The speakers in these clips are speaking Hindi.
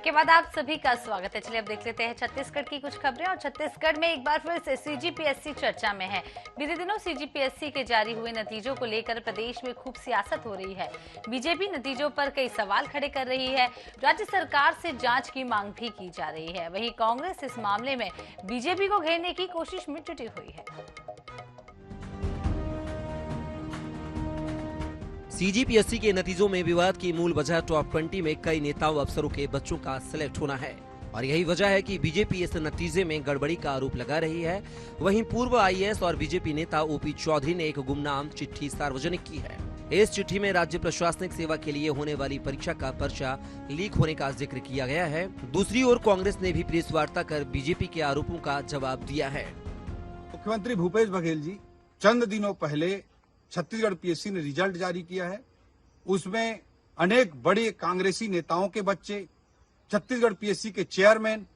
के बाद आप सभी का स्वागत है। चलिए अब देख लेते हैं छत्तीसगढ़ की कुछ खबरें। और छत्तीसगढ़ में एक बार फिर से सीजीपीएससी चर्चा में है। बीते दिनों सीजीपीएससी के जारी हुए नतीजों को लेकर प्रदेश में खूब सियासत हो रही है। बीजेपी नतीजों पर कई सवाल खड़े कर रही है। राज्य सरकार से जांच की मांग भी की जा रही है। वहीं कांग्रेस इस मामले में बीजेपी को घेरने की कोशिश में जुटी हुई है। सीजीपीएससी के नतीजों में विवाद की मूल वजह टॉप 20 में कई नेताओं अफसरों के बच्चों का सिलेक्ट होना है और यही वजह है कि बीजेपी इस नतीजे में गड़बड़ी का आरोप लगा रही है। वहीं पूर्व आईएएस और बीजेपी नेता ओपी चौधरी ने एक गुमनाम चिट्ठी सार्वजनिक की है। इस चिट्ठी में राज्य प्रशासनिक सेवा के लिए होने वाली परीक्षा का पर्चा लीक होने का जिक्र किया गया है। दूसरी ओर कांग्रेस ने भी प्रेस वार्ता कर बीजेपी के आरोपों का जवाब दिया है। मुख्यमंत्री भूपेश बघेल जी चंद दिनों पहले छत्तीसगढ़ पीएससी ने रिजल्ट जारी किया है। उसमें अनेक बड़े कांग्रेसी नेताओं के बच्चे, छत्तीसगढ़ पीएससी के चेयरमैन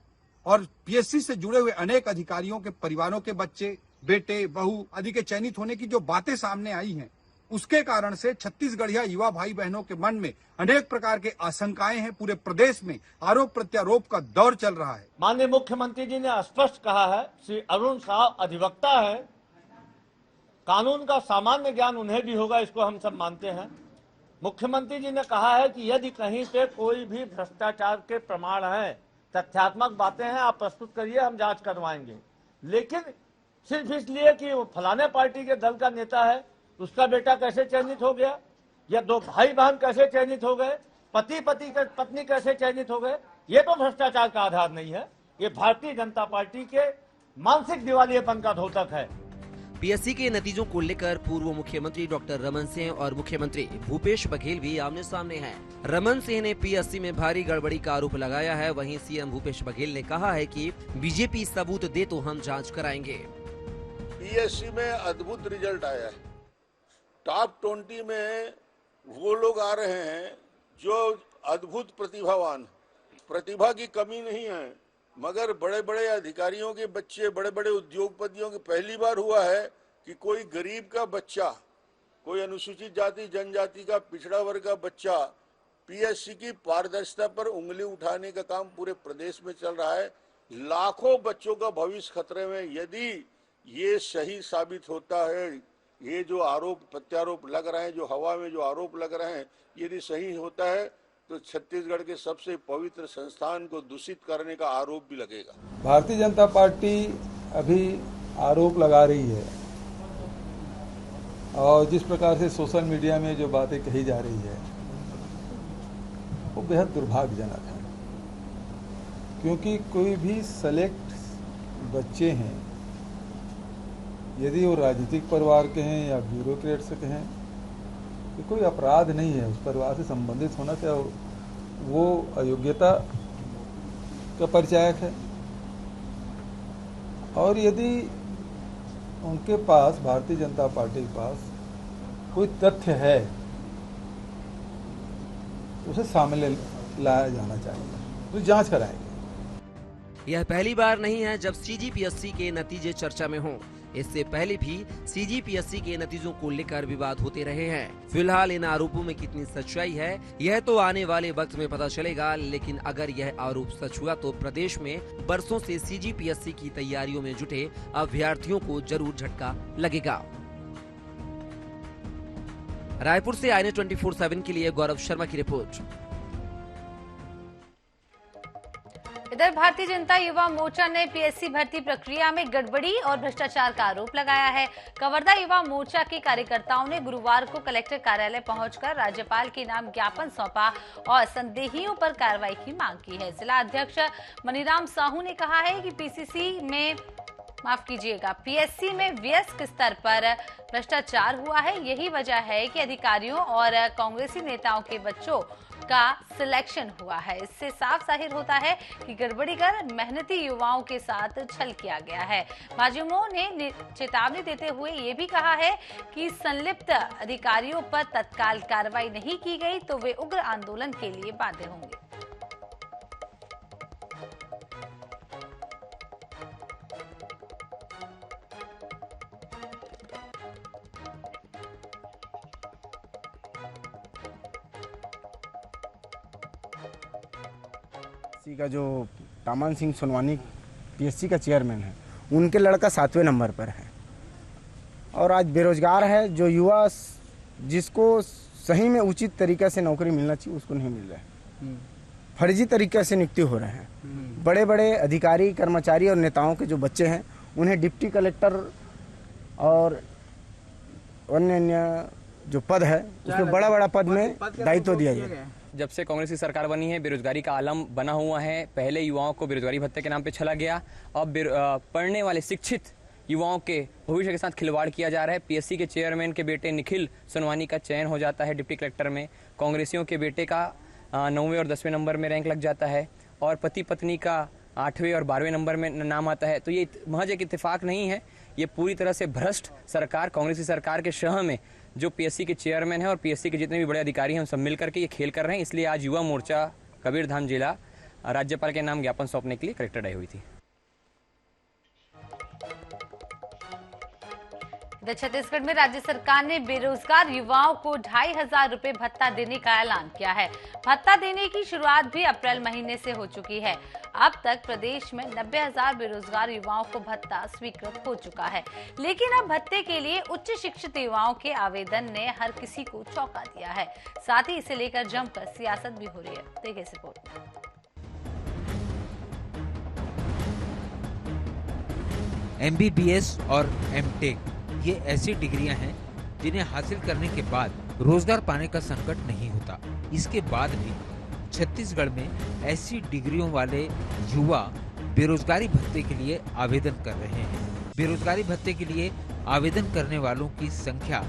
और पीएससी से जुड़े हुए अनेक अधिकारियों के परिवारों के बच्चे, बेटे, बहू आदि के चयनित होने की जो बातें सामने आई हैं, उसके कारण से छत्तीसगढ़िया युवा भाई बहनों के मन में अनेक प्रकार के आशंकाएं हैं। पूरे प्रदेश में आरोप प्रत्यारोप का दौर चल रहा है। माननीय मुख्यमंत्री जी ने स्पष्ट कहा है, श्री अरुण साहब अधिवक्ता है, कानून का सामान्य ज्ञान उन्हें भी होगा, इसको हम सब मानते हैं। मुख्यमंत्री जी ने कहा है कि यदि कहीं पे कोई भी भ्रष्टाचार के प्रमाण हैं, तथ्यात्मक बातें हैं, आप प्रस्तुत करिए, हम जांच करवाएंगे। लेकिन सिर्फ इसलिए कि वो फलाने पार्टी के दल का नेता है, उसका बेटा कैसे चयनित हो गया, या दो भाई बहन कैसे चयनित हो गए, पति पत्नी कैसे चयनित हो गए, ये तो भ्रष्टाचार का आधार नहीं है। ये भारतीय जनता पार्टी के मानसिक दिवालियेपन का द्योतक है। पीएससी के नतीजों को लेकर पूर्व मुख्यमंत्री डॉक्टर रमन सिंह और मुख्यमंत्री भूपेश बघेल भी आमने सामने हैं। रमन सिंह ने पीएससी में भारी गड़बड़ी का आरोप लगाया है। वहीं सीएम भूपेश बघेल ने कहा है कि बीजेपी सबूत दे तो हम जांच कराएंगे। पीएससी में अद्भुत रिजल्ट आया है। टॉप 20 में वो लोग आ रहे हैं जो अद्भुत प्रतिभावान, प्रतिभा की कमी नहीं है, मगर बड़े बड़े अधिकारियों के बच्चे, बड़े बड़े उद्योगपतियों के पहली बार हुआ है कि कोई गरीब का बच्चा, कोई अनुसूचित जाति जनजाति का पिछड़ा वर्ग का बच्चा पीएससी की पारदर्शिता पर उंगली उठाने का काम पूरे प्रदेश में चल रहा है। लाखों बच्चों का भविष्य खतरे में। यदि ये सही साबित होता है, ये जो आरोप प्रत्यारोप लग रहे हैं, जो हवा में जो आरोप लग रहे हैं, यदि सही होता है तो छत्तीसगढ़ के सबसे पवित्र संस्थान को दूषित करने का आरोप भी लगेगा। भारतीय जनता पार्टी अभी आरोप लगा रही है और जिस प्रकार से सोशल मीडिया में जो बातें कही जा रही है वो बेहद दुर्भाग्यजनक है, क्योंकि कोई भी सेलेक्ट बच्चे हैं, यदि वो राजनीतिक परिवार के हैं या ब्यूरोक्रेट से कहें, तो कोई अपराध नहीं है। उस परिवार से संबंधित होना क्या वो अयोग्यता का परिचायक है। और यदि उनके पास, भारतीय जनता पार्टी के पास कोई तथ्य है तो उसे सामने लाया जाना चाहिए, तो जांच कराएंगे। यह पहली बार नहीं है जब सीजीपीएससी के नतीजे चर्चा में हों। इससे पहले भी सीजीपीएससी के नतीजों को लेकर विवाद होते रहे हैं। फिलहाल इन आरोपों में कितनी सच्चाई है, यह तो आने वाले वक्त में पता चलेगा। लेकिन अगर यह आरोप सच हुआ तो प्रदेश में बरसों से सीजीपीएससी की तैयारियों में जुटे अभ्यर्थियों को जरूर झटका लगेगा। रायपुर से INA 24/7 के लिए गौरव शर्मा की रिपोर्ट। इधर भारतीय जनता युवा मोर्चा ने पीएससी भर्ती प्रक्रिया में गड़बड़ी और भ्रष्टाचार का आरोप लगाया है। कवर्धा युवा मोर्चा के कार्यकर्ताओं ने गुरुवार को कलेक्टर कार्यालय पहुंचकर राज्यपाल के नाम ज्ञापन सौंपा और संदेहियों पर कार्रवाई की मांग की है। जिला अध्यक्ष मनीराम साहू ने कहा है कि पीएससी में वयस्क स्तर पर भ्रष्टाचार हुआ है। यही वजह है कि अधिकारियों और कांग्रेसी नेताओं के बच्चों का सिलेक्शन हुआ है। इससे साफ जाहिर होता है कि गड़बड़ी कर मेहनती युवाओं के साथ छल किया गया है। भाजयुमो ने चेतावनी देते हुए ये भी कहा है कि संलिप्त अधिकारियों पर तत्काल कार्रवाई नहीं की गई तो वे उग्र आंदोलन के लिए बाध्य होंगे। पीएससी का जो तामान सिंह सोनवानी पीएससी का चेयरमैन है, उनके लड़का 7वें नंबर पर है और आज बेरोजगार है। जो युवा जिसको सही में उचित तरीके से नौकरी मिलना चाहिए उसको नहीं मिल रहा है, फर्जी तरीके से नियुक्ति हो रहे हैं। बड़े बड़े अधिकारी, कर्मचारी और नेताओं के जो बच्चे हैं उन्हें डिप्टी कलेक्टर और अन्य जो पद है उसमें बड़ा बड़ा पद में दायित्व दिया जाए। जब से कांग्रेस की सरकार बनी है बेरोजगारी का आलम बना हुआ है। पहले युवाओं को बेरोजगारी भत्ते के नाम पे छला गया, अब पढ़ने वाले शिक्षित युवाओं के भविष्य के साथ खिलवाड़ किया जा रहा है। पीएससी के चेयरमैन के बेटे निखिल सोनवानी का चयन हो जाता है डिप्टी कलेक्टर में, कांग्रेसियों के बेटे का 9वें और 10वें नंबर में रैंक लग जाता है और पति पत्नी का 8वें और 12वें नंबर में नाम आता है। तो ये महज एक इत्तेफाक नहीं है, ये पूरी तरह से भ्रष्ट सरकार, कांग्रेस की सरकार के शह में जो पीएससी के चेयरमैन है और पीएससी के जितने भी बड़े अधिकारी हैं हम सब मिलकर के ये खेल कर रहे हैं। इसलिए आज युवा मोर्चा कबीरधाम जिला राज्यपाल के नाम ज्ञापन सौंपने के लिए कलेक्टर आई हुई थी। इधर छत्तीसगढ़ में राज्य सरकार ने बेरोजगार युवाओं को 2500 रुपए भत्ता देने का ऐलान किया है। भत्ता देने की शुरुआत भी अप्रैल महीने से हो चुकी है। अब तक प्रदेश में 90,000 बेरोजगार युवाओं को भत्ता स्वीकृत हो चुका है, लेकिन अब भत्ते के लिए उच्च शिक्षित युवाओं के आवेदन ने हर किसी को चौंका दिया है। साथ ही इसे लेकर जमकर सियासत भी हो रही है। देखिए इस रिपोर्ट में। MBBS और MTech ये ऐसी डिग्रियां हैं जिन्हें हासिल करने के बाद रोजगार पाने का संकट नहीं होता। इसके बाद भी छत्तीसगढ़ में ऐसी डिग्रियों वाले युवा बेरोजगारी भत्ते के लिए आवेदन कर रहे हैं। बेरोजगारी भत्ते के लिए आवेदन करने वालों की संख्या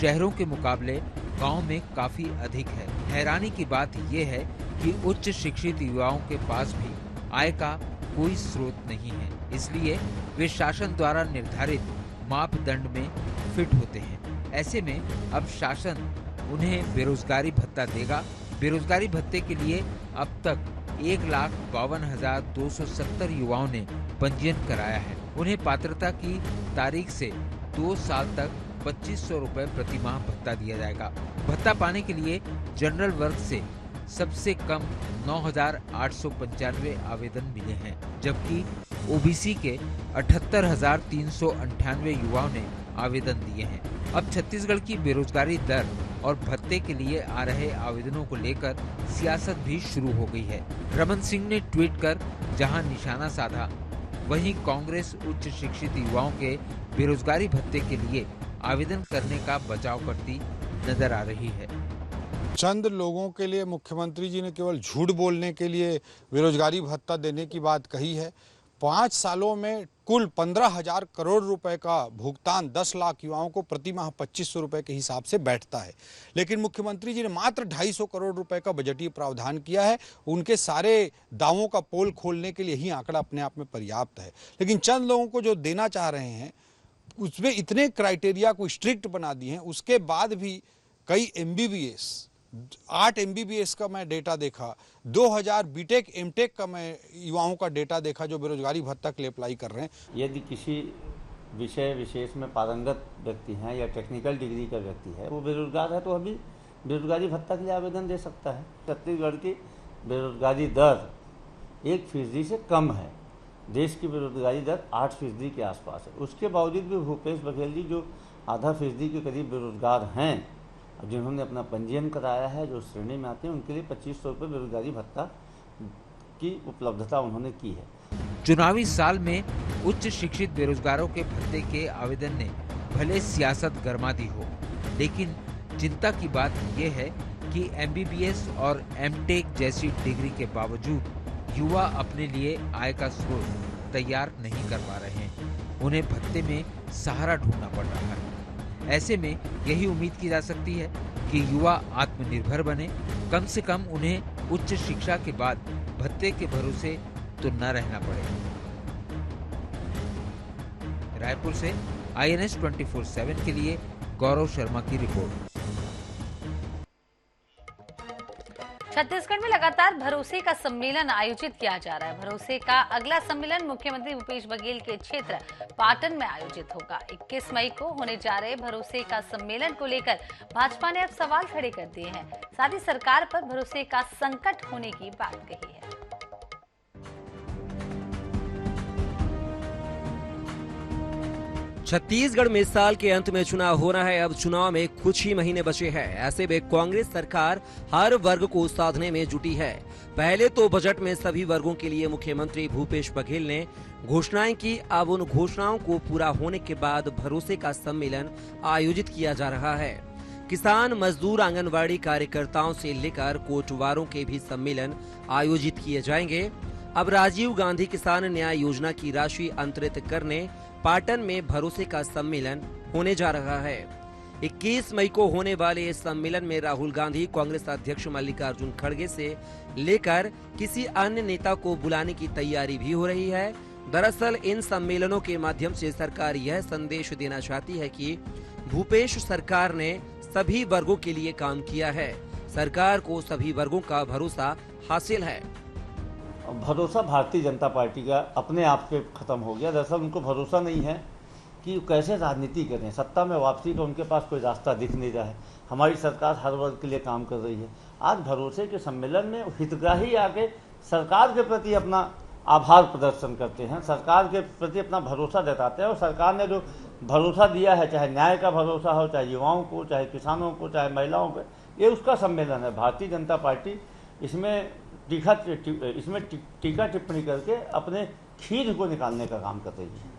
शहरों के मुकाबले गांव में काफी अधिक है। हैरानी की बात यह है कि उच्च शिक्षित युवाओं के पास भी आय का कोई स्रोत नहीं है, इसलिए वे शासन द्वारा निर्धारित मापदंड में फिट होते हैं। ऐसे में अब शासन उन्हें बेरोजगारी भत्ता देगा। बेरोजगारी भत्ते के लिए अब तक 1,52,270 युवाओं ने पंजीयन कराया है। उन्हें पात्रता की तारीख से 2 साल तक 2,500 रुपए प्रति माह भत्ता दिया जाएगा। भत्ता पाने के लिए जनरल वर्ग से सबसे कम 9,895 आवेदन मिले हैं, जबकि ओबीसी के 78,398 युवाओं ने आवेदन दिए हैं। अब छत्तीसगढ़ की बेरोजगारी दर और भत्ते के लिए आ रहे आवेदनों को लेकर सियासत भी शुरू हो गई है। रमन सिंह ने ट्वीट कर जहां निशाना साधा, वहीं कांग्रेस उच्च शिक्षित युवाओं के बेरोजगारी भत्ते के लिए आवेदन करने का बचाव करती नजर आ रही है। चंद लोगों के लिए मुख्यमंत्री जी ने केवल झूठ बोलने के लिए बेरोजगारी भत्ता देने की बात कही है। 5 सालों में कुल 15,000 करोड़ रुपए का भुगतान 10 लाख युवाओं को प्रति माह 2,500 रुपए के हिसाब से बैठता है, लेकिन मुख्यमंत्री जी ने मात्र 250 करोड़ रुपए का बजटीय प्रावधान किया है। उनके सारे दावों का पोल खोलने के लिए ही आंकड़ा अपने आप में पर्याप्त है, लेकिन चंद लोगों को जो देना चाह रहे हैं उसमें इतने क्राइटेरिया को स्ट्रिक्ट बना दिए हैं। उसके बाद भी कई MBBS 8 MBBS का मैं डेटा देखा, 2000 बीटेक एमटेक का मैं युवाओं का डेटा देखा जो बेरोजगारी भत्ता के लिए अप्लाई कर रहे हैं। यदि किसी विषय विशेष में पारंगत व्यक्ति हैं या टेक्निकल डिग्री का व्यक्ति है, वो बेरोजगार है, तो अभी बेरोजगारी भत्ता के लिए आवेदन दे सकता है। छत्तीसगढ़ की बेरोजगारी दर 1% से कम है। देश की बेरोजगारी दर 8% के आसपास है। उसके बावजूद भी भूपेश बघेल जी जो 0.5% के करीब बेरोजगार हैं, जिन्होंने अपना पंजीयन कराया है, जो श्रेणी में आते हैं, उनके लिए 2,500 रुपये बेरोजगारी भत्ता की उपलब्धता उन्होंने की है। चुनावी साल में उच्च शिक्षित बेरोजगारों के भत्ते के आवेदन ने भले सियासत गरमा दी हो, लेकिन चिंता की बात यह है कि MBBS और MTech जैसी डिग्री के बावजूद युवा अपने लिए आय का स्रोत तैयार नहीं कर पा रहे हैं। उन्हें भत्ते में सहारा ढूंढना पड़ रहा है। ऐसे में यही उम्मीद की जा सकती है कि युवा आत्मनिर्भर बने, कम से कम उन्हें उच्च शिक्षा के बाद भत्ते के भरोसे तो न रहना पड़े। रायपुर से INS 24/7 के लिए गौरव शर्मा की रिपोर्ट। छत्तीसगढ़ में लगातार भरोसे का सम्मेलन आयोजित किया जा रहा है। भरोसे का अगला सम्मेलन मुख्यमंत्री भूपेश बघेल के क्षेत्र पाटन में आयोजित होगा। 21 मई को होने जा रहे भरोसे का सम्मेलन को लेकर भाजपा ने अब सवाल खड़े कर दिए हैं। साथ ही सरकार पर भरोसे का संकट होने की बात कही है। छत्तीसगढ़ में साल के अंत में चुनाव होना है। अब चुनाव में कुछ ही महीने बचे हैं। ऐसे में कांग्रेस सरकार हर वर्ग को साधने में जुटी है। पहले तो बजट में सभी वर्गों के लिए मुख्यमंत्री भूपेश बघेल ने घोषणाएं की। अब उन घोषणाओं को पूरा होने के बाद भरोसे का सम्मेलन आयोजित किया जा रहा है। किसान, मजदूर, आंगनबाड़ी कार्यकर्ताओं से लेकर कोटवारों के भी सम्मेलन आयोजित किए जाएंगे। अब राजीव गांधी किसान न्याय योजना की राशि अंतरित करने पाटन में भरोसे का सम्मेलन होने जा रहा है। 21 मई को होने वाले इस सम्मेलन में राहुल गांधी, कांग्रेस अध्यक्ष मल्लिकार्जुन खड़गे से लेकर किसी अन्य नेता को बुलाने की तैयारी भी हो रही है। दरअसल इन सम्मेलनों के माध्यम से सरकार यह संदेश देना चाहती है कि भूपेश सरकार ने सभी वर्गों के लिए काम किया है। सरकार को सभी वर्गों का भरोसा हासिल है। भरोसा भारतीय जनता पार्टी का अपने आप पे ख़त्म हो गया। दरअसल उनको भरोसा नहीं है कि कैसे राजनीति करें। सत्ता में वापसी का उनके पास कोई रास्ता दिख नहीं रहा है। हमारी सरकार हर वर्ग के लिए काम कर रही है। आज भरोसे के सम्मेलन में हितग्राही आके सरकार के प्रति अपना आभार प्रदर्शन करते हैं, सरकार के प्रति अपना भरोसा जताते हैं। और सरकार ने जो भरोसा दिया है, चाहे न्याय का भरोसा हो, चाहे युवाओं को, चाहे किसानों को, चाहे महिलाओं को, ये उसका सम्मेलन है। भारतीय जनता पार्टी इसमें टीका टिप्पणी करके अपने खीर को निकालने का काम कर रही है।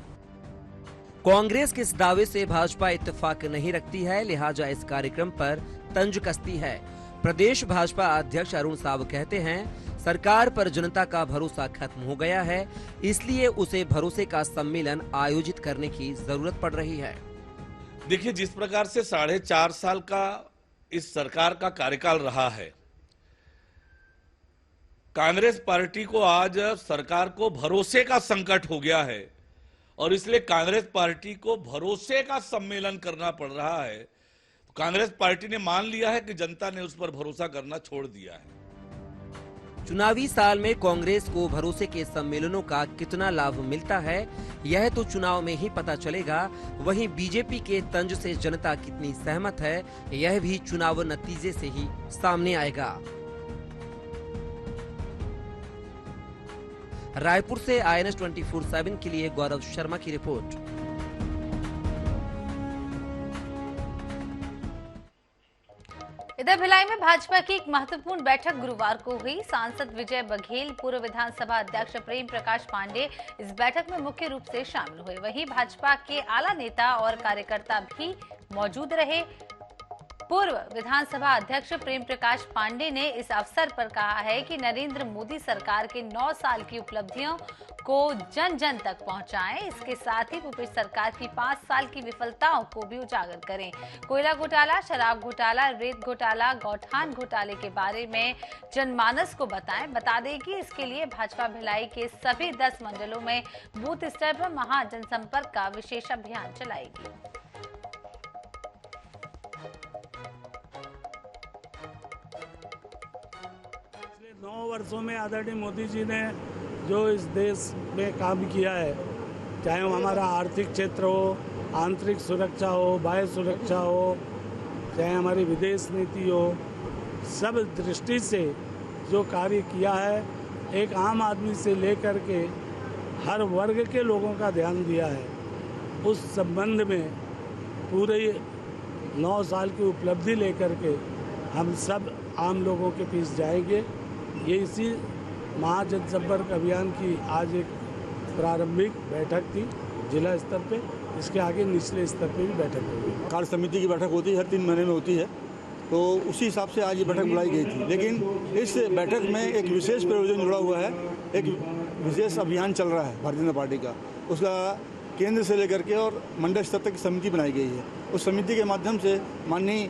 कांग्रेस के इस दावे से भाजपा इत्तेफाक नहीं रखती है, लिहाजा इस कार्यक्रम पर तंज कसती है। प्रदेश भाजपा अध्यक्ष अरुण साव कहते हैं, सरकार पर जनता का भरोसा खत्म हो गया है, इसलिए उसे भरोसे का सम्मेलन आयोजित करने की जरूरत पड़ रही है। देखिए, जिस प्रकार से 4.5 साल का इस सरकार का कार्यकाल रहा है, कांग्रेस पार्टी को आज सरकार को भरोसे का संकट हो गया है और इसलिए कांग्रेस पार्टी को भरोसे का सम्मेलन करना पड़ रहा है। कांग्रेस पार्टी ने मान लिया है कि जनता ने उस पर भरोसा करना छोड़ दिया है। चुनावी साल में कांग्रेस को भरोसे के सम्मेलनों का कितना लाभ मिलता है, यह तो चुनाव में ही पता चलेगा। वहीं बीजेपी के तंज से जनता कितनी सहमत है, यह भी चुनाव नतीजे से ही सामने आएगा। रायपुर से INS 24/7 के लिए गौरव शर्मा की रिपोर्ट। इधर भिलाई में भाजपा की एक महत्वपूर्ण बैठक गुरुवार को हुई। सांसद विजय बघेल, पूर्व विधानसभा अध्यक्ष प्रेम प्रकाश पांडे इस बैठक में मुख्य रूप से शामिल हुए। वहीं भाजपा के आला नेता और कार्यकर्ता भी मौजूद रहे। पूर्व विधानसभा अध्यक्ष प्रेम प्रकाश पांडे ने इस अवसर पर कहा है कि नरेंद्र मोदी सरकार के 9 साल की उपलब्धियों को जन जन तक पहुंचाएं। इसके साथ ही भूपेश सरकार की 5 साल की विफलताओं को भी उजागर करें। कोयला घोटाला, शराब घोटाला, रेत घोटाला, गौठान घोटाले के बारे में जनमानस को बताएं। बता दें कि इसके लिए भाजपा भिलाई के सभी 10 मंडलों में बूथ स्तर पर महा जनसंपर्क का विशेष अभियान चलाएगी। 9 वर्षों में आदरणीय मोदी जी ने जो इस देश में काम किया है, चाहे वो हमारा आर्थिक क्षेत्र हो, आंतरिक सुरक्षा हो, बाह्य सुरक्षा हो, चाहे हमारी विदेश नीति हो, सब दृष्टि से जो कार्य किया है, एक आम आदमी से लेकर के हर वर्ग के लोगों का ध्यान दिया है। उस संबंध में पूरे 9 साल की उपलब्धि लेकर के हम सब आम लोगों के बीच जाएंगे। ये इसी महाजनसंपर्क अभियान की आज एक प्रारंभिक बैठक थी जिला स्तर पे। इसके आगे निचले स्तर पे भी बैठक होगी। कार्य समिति की बैठक होती है, हर 3 महीने में होती है, तो उसी हिसाब से आज ये बैठक बुलाई गई थी। लेकिन इस बैठक में एक विशेष प्रयोजन जुड़ा हुआ है, एक विशेष अभियान चल रहा है भारतीय जनता पार्टी का। उसका केंद्र से लेकर के और मंडल स्तर तक समिति बनाई गई है। उस समिति के माध्यम से माननीय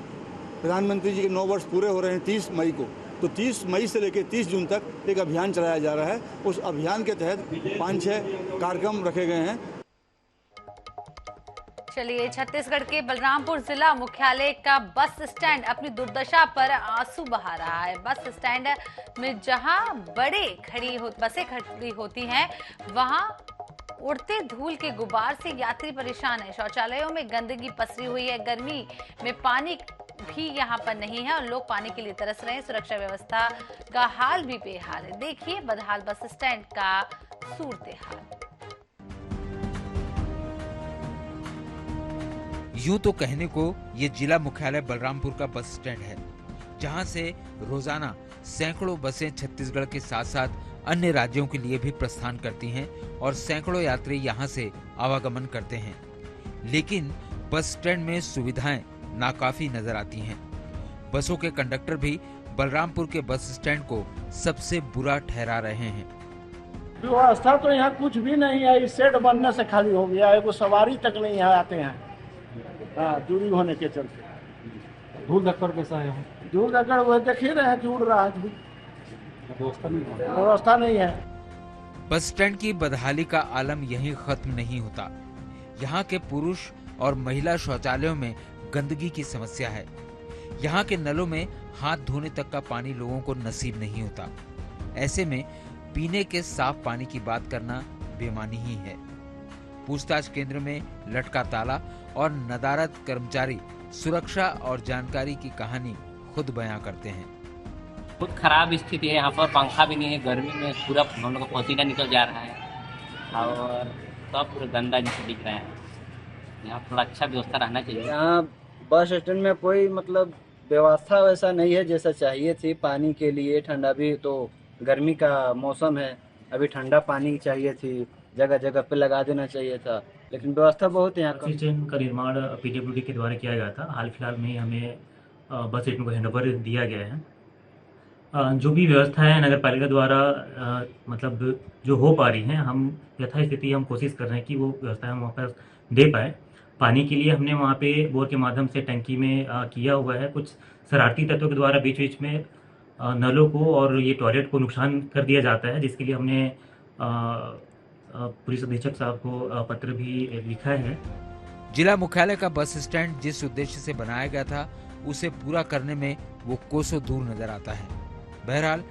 प्रधानमंत्री जी के 9 वर्ष पूरे हो रहे हैं 30 मई को, तो 30 मई से लेकर 30 जून तक एक अभियान चलाया जा रहा है। उस अभियान के तहत 5-6 कार्यक्रम रखे गए हैं। चलिए, छत्तीसगढ़ के बलरामपुर जिला मुख्यालय का बस स्टैंड अपनी दुर्दशा पर आंसू बहा रहा है। बस स्टैंड में जहां बसें खड़ी होती हैं, वहां उड़ते धूल के गुबार से यात्री परेशान है। शौचालयों में गंदगी पसरी हुई है। गर्मी में पानी भी यहाँ पर नहीं है और लोग पानी के लिए तरस रहे हैं। सुरक्षा व्यवस्था का हाल भी बेहाल है। देखिए बदहाल बस स्टैंड का सूरत हाल। यूं तो कहने को ये जिला मुख्यालय बलरामपुर का बस स्टैंड है, जहां से रोजाना सैकड़ों बसें छत्तीसगढ़ के साथ साथ अन्य राज्यों के लिए भी प्रस्थान करती हैं और सैकड़ों यात्री यहां से आवागमन करते हैं। लेकिन बस स्टैंड में सुविधाएं नाकाफी नजर आती हैं। बसों के कंडक्टर भी बलरामपुर के बस स्टैंड को सबसे बुरा ठहरा रहे हैं। व्यवस्था तो यहाँ कुछ भी नहीं है, इस सेट बनने से खाली हो गया है, वो सवारी तक नहीं यहाँ आते हैं। हाँ, दूरी होने के चलते। धूल धक्कड़ कैसा है यहाँ? धूल धक्कड़ वो देख ही रहे हैं कि उड़ रहा है, व्यवस्था नहीं है। बस स्टैंड की बदहाली का आलम यहीं खत्म नहीं होता। यहाँ के पुरुष और महिला शौचालयों में गंदगी की समस्या है। यहाँ के नलों में हाथ धोने तक का पानी लोगों को नसीब नहीं होता। ऐसे में पीने के साफ पानी की बात करना बेमानी ही है। पूछताछ केंद्र में लटका ताला और नदारद कर्मचारी सुरक्षा और जानकारी की कहानी खुद बयां करते हैं। बहुत खराब स्थिति है यहाँ पर, पंखा भी नहीं है, गर्मी में पूरा हम लोग का पसीना निकल जा रहा है और सब पूरा गंदा नीचे दिख रहा है। यहाँ थोड़ा अच्छा व्यवस्था रहना चाहिए। यहाँ बस स्टैंड में कोई मतलब व्यवस्था वैसा नहीं है जैसा चाहिए थी। पानी के लिए ठंडा, भी तो गर्मी का मौसम है, अभी ठंडा पानी चाहिए थी, जगह जगह पे लगा देना चाहिए था, लेकिन व्यवस्था बहुत यहाँ बस स्टैंड का निर्माण पीडब्ल्यूडी के द्वारा किया गया था। हाल फिलहाल में हमें बस स्टैंड को हैंडओवर दिया गया है। जो भी व्यवस्था है नगर पालिका द्वारा मतलब जो हो पा रही है, हम यथास्थिति हम कोशिश कर रहे हैं कि वो व्यवस्था हम वहाँ पर दे पाए। पानी के लिए हमने वहाँ पे बोर के माध्यम से टंकी में किया हुआ है। कुछ शरारती तत्वों के द्वारा बीच बीच में नलों को और ये टॉयलेट को नुकसान कर दिया जाता है, जिसके लिए हमने पुलिस अधीक्षक साहब को पत्र भी लिखा है। जिला मुख्यालय का बस स्टैंड जिस उद्देश्य से बनाया गया था, उसे पूरा करने में वो कोसों दूर नजर आता है। बहरहाल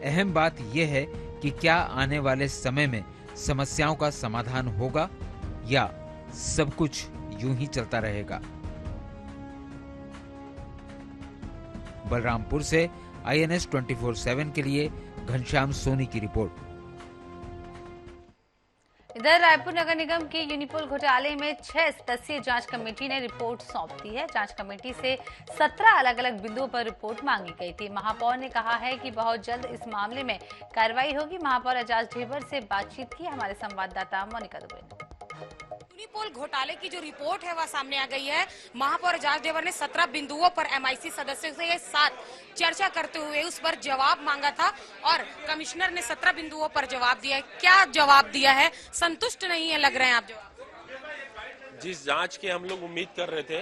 अहम बात यह है कि क्या आने वाले समय में समस्याओं का समाधान होगा या सब कुछ यूं ही चलता रहेगा। बलरामपुर से INS 24/7 के लिए घनश्याम सोनी की रिपोर्ट। इधर रायपुर नगर निगम के यूनिपुल घोटाले में 6 सदस्यीय जांच कमेटी ने रिपोर्ट सौंप दी है। जांच कमेटी से 17 अलग अलग बिंदुओं पर रिपोर्ट मांगी गई थी। महापौर ने कहा है कि बहुत जल्द इस मामले में कार्रवाई होगी। महापौर एजाज ढेबर से बातचीत की हमारे संवाददाता मोनिका दुबे ने। यूनिपोल घोटाले की जो रिपोर्ट है वह सामने आ गई है। महापौर एजाज ढेबर ने 17 बिंदुओं पर MIC सदस्यों के साथ चर्चा करते हुए उस पर जवाब मांगा था और कमिश्नर ने 17 बिंदुओं पर जवाब दिया है। क्या जवाब दिया है? संतुष्ट नहीं है लग रहे हैं आप जवाब? जिस जांच के हम लोग उम्मीद कर रहे थे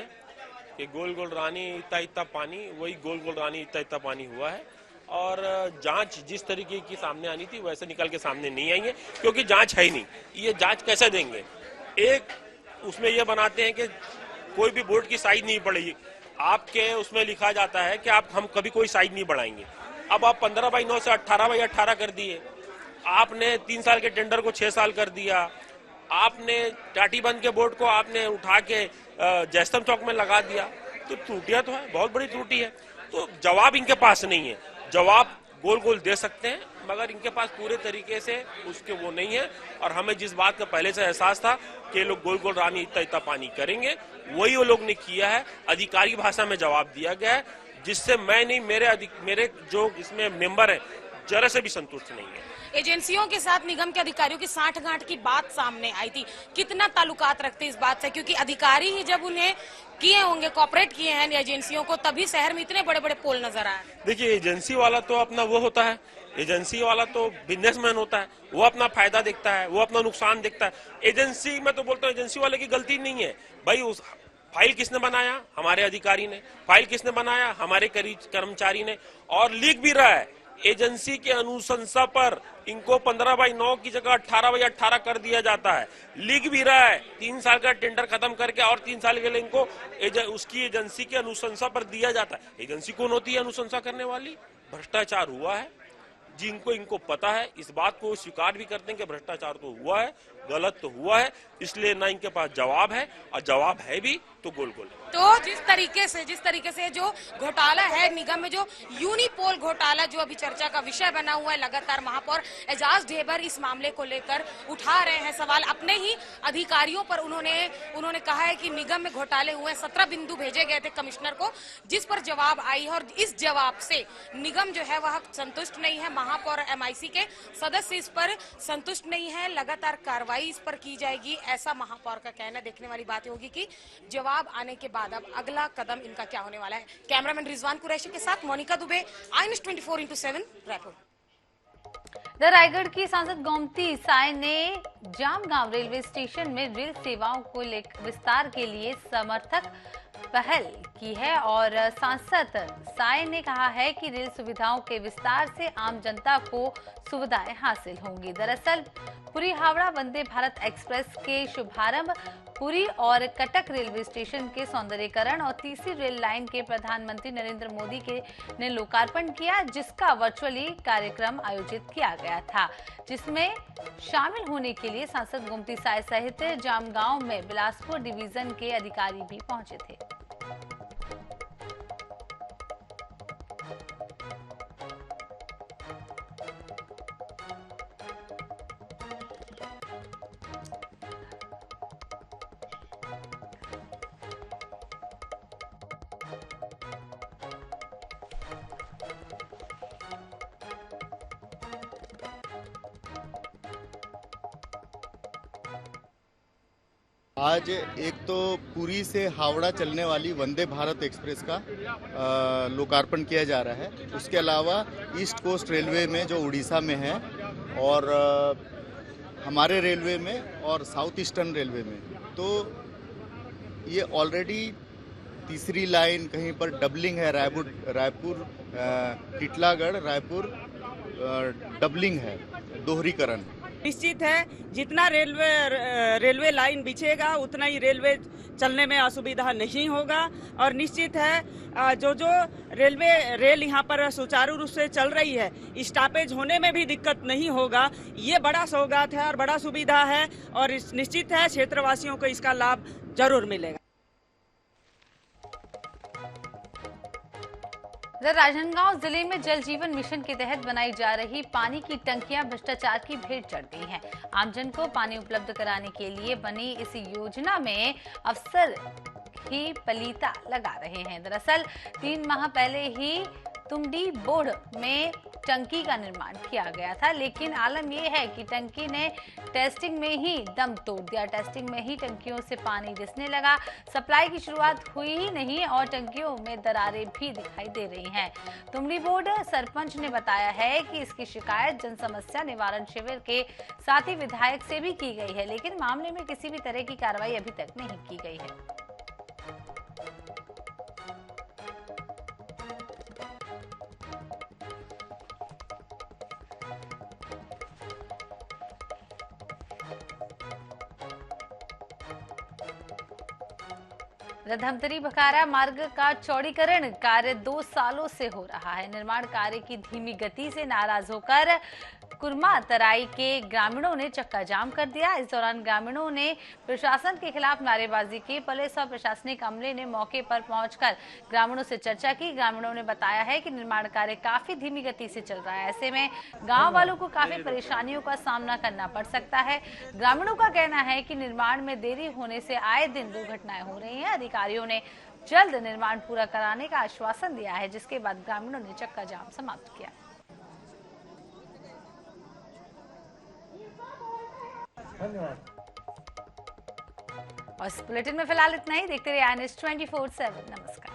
कि गोल गोल रानी इतना इतना पानी, वही गोल गोल रानी इतना इतना पानी हुआ है। और जांच जिस तरीके की सामने आनी थी वैसे निकल के सामने नहीं आई है, क्योंकि जांच है ही नहीं। ये जांच कैसे देंगे? एक उसमें ये बनाते हैं कि कोई भी बोर्ड की साइज नहीं बढ़ेगी। आपके उसमें लिखा जाता है कि हम कभी कोई साइज नहीं बढ़ाएंगे। अब आप 15/9 से 18/18 कर दिए। आपने 3 साल के टेंडर को 6 साल कर दिया। आपने टाटीबंद के बोर्ड को आपने उठा के जयस्तंभ चौक में लगा दिया। तो त्रुटियां तो है, बहुत बड़ी त्रुटि है। तो जवाब इनके पास नहीं है। जवाब गोल गोल दे सकते हैं मगर इनके पास पूरे तरीके से उसके वो नहीं है। और हमें जिस बात का पहले से एहसास था कि लोग गोल गोल रानी इतना इतना पानी करेंगे, वही वो लोग ने किया है। अधिकारी भाषा में जवाब दिया गया है, जिससे मैं नहीं, मेरे जो इसमें मेंबर हैं जरा से भी संतुष्ट नहीं है। एजेंसियों के साथ निगम के अधिकारियों की साठगांठ की बात सामने आई थी। कितना ताल्लुकात रखते इस बात से? क्योंकि अधिकारी ही जब उन्हें किए होंगे, कॉपरेट किए हैं एजेंसियों को, तभी शहर में इतने बड़े बड़े पोल नजर आए। देखिए, एजेंसी वाला तो अपना वो होता है, एजेंसी वाला तो बिजनेसमैन होता है, वो अपना फायदा देखता है, वो अपना नुकसान देखता है। एजेंसी में तो बोलता हूँ एजेंसी वाले की गलती नहीं है भाई। उस फाइल किसने बनाया? हमारे अधिकारी ने। फाइल किसने बनाया? हमारे कर्मचारी ने। और लीक भी रहा है। एजेंसी के अनुशंसा पर इनको 15/9 की जगह 18/18 कर दिया जाता है। लीक भी रहा है। 3 साल का टेंडर खत्म करके और 3 साल के लिए इनको उसकी एजेंसी के अनुशंसा पर दिया जाता है। एजेंसी कौन होती है अनुशंसा करने वाली? भ्रष्टाचार हुआ है, जिनको इनको पता है, इस बात को स्वीकार भी करते हैं कि भ्रष्टाचार तो हुआ है, गलत तो हुआ है। इसलिए ना इनके पास जवाब है, और जवाब है भी तो गोल गोल। तो जिस तरीके से जो घोटाला है निगम में, जो यूनिपोल घोटाला जो अभी चर्चा का विषय बना हुआ है, लगातार महापौर एजाज ढेबर इस मामले को लेकर उठा रहे हैं सवाल। अपने ही अधिकारियों पर उन्होंने कहा है कि निगम में घोटाले हुए, 17 बिंदु भेजे गए थे कमिश्नर को, जिस पर जवाब आई है और इस जवाब से निगम जो है वह संतुष्ट नहीं है। महापौर MIC के सदस्य इस पर संतुष्ट नहीं है, लगातार कार्रवाई इस पर की जाएगी, ऐसा महापौर का कहना। देखने वाली बात होगी कि जवाब आने के बाद अब अगला कदम इनका क्या होने वाला है। कैमरामैन रिजवान कुरैशी के साथ मोनिका दुबे, INS 24x7 रायपुर। रायगढ़ की सांसद गोमती साय ने जामगांव रेलवे स्टेशन में रेल सेवाओं को लेकर विस्तार के लिए समर्थक पहल की है और सांसद साय ने कहा है कि रेल सुविधाओं के विस्तार से आम जनता को सुविधाएं हासिल होंगी। दरअसल पुरी हावड़ा वंदे भारत एक्सप्रेस के शुभारंभ, पुरी और कटक रेलवे स्टेशन के सौंदर्यीकरण और तीसरी रेल लाइन के प्रधानमंत्री नरेंद्र मोदी ने लोकार्पण किया, जिसका वर्चुअली कार्यक्रम आयोजित किया गया था, जिसमें शामिल होने के लिए सांसद गोमती साय सहित जामगांव में बिलासपुर डिवीजन के अधिकारी भी पहुंचे थे। आज एक तो पुरी से हावड़ा चलने वाली वंदे भारत एक्सप्रेस का लोकार्पण किया जा रहा है। उसके अलावा ईस्ट कोस्ट रेलवे में जो उड़ीसा में है और हमारे रेलवे में और साउथ ईस्टर्न रेलवे में, तो ये ऑलरेडी तीसरी लाइन कहीं पर डबलिंग है। रायपुर टिटलागढ़ रायपुर डबलिंग है, दोहरीकरण। निश्चित है जितना रेलवे लाइन बिछेगा उतना ही रेलवे चलने में असुविधा नहीं होगा और निश्चित है जो रेल यहाँ पर सुचारू रूप से चल रही है, स्टॉपेज होने में भी दिक्कत नहीं होगा। ये बड़ा सौगात है और बड़ा सुविधा है और निश्चित है क्षेत्रवासियों को इसका लाभ जरूर मिलेगा। राजनांदगांव जिले में जल जीवन मिशन के तहत बनाई जा रही पानी की टंकियां भ्रष्टाचार की भेंट चढ़ गई हैं। आमजन को पानी उपलब्ध कराने के लिए बनी इस योजना में अफसर ही पलीता लगा रहे हैं। दरअसल 3 माह पहले ही तुमडी बोर्ड में टंकी का निर्माण किया गया था, लेकिन आलम यह है कि टंकी ने टेस्टिंग में ही दम तोड़ दिया। टेस्टिंग में ही टंकियों से पानी रिसने लगा, सप्लाई की शुरुआत हुई ही नहीं और टंकियों में दरारें भी दिखाई दे रही हैं। तुमडी बोर्ड सरपंच ने बताया है कि इसकी शिकायत जन समस्या निवारण शिविर के साथ ही विधायक से भी की गई है, लेकिन मामले में किसी भी तरह की कार्रवाई अभी तक नहीं की गई है। धमतरी बखारा मार्ग का चौड़ीकरण कार्य 2 सालों से हो रहा है। निर्माण कार्य की धीमी गति से नाराज होकर कुरमा तराई के ग्रामीणों ने चक्का जाम कर दिया। इस दौरान ग्रामीणों ने प्रशासन के खिलाफ नारेबाजी की। पुलिस और प्रशासनिक अमले ने मौके पर पहुंचकर ग्रामीणों से चर्चा की। ग्रामीणों ने बताया है कि निर्माण कार्य काफी धीमी गति से चल रहा है, ऐसे में गांव वालों को काफी परेशानियों का सामना करना पड़ सकता है। ग्रामीणों का कहना है कि निर्माण में देरी होने से आए दिन दुर्घटनाएं हो रही हैं। अधिकारियों ने जल्द निर्माण पूरा कराने का आश्वासन दिया है, जिसके बाद ग्रामीणों ने चक्का जाम समाप्त किया। धन्यवाद। और इस बुलेटिन में फिलहाल इतना ही। देखते रहिए INS 24/7। नमस्कार।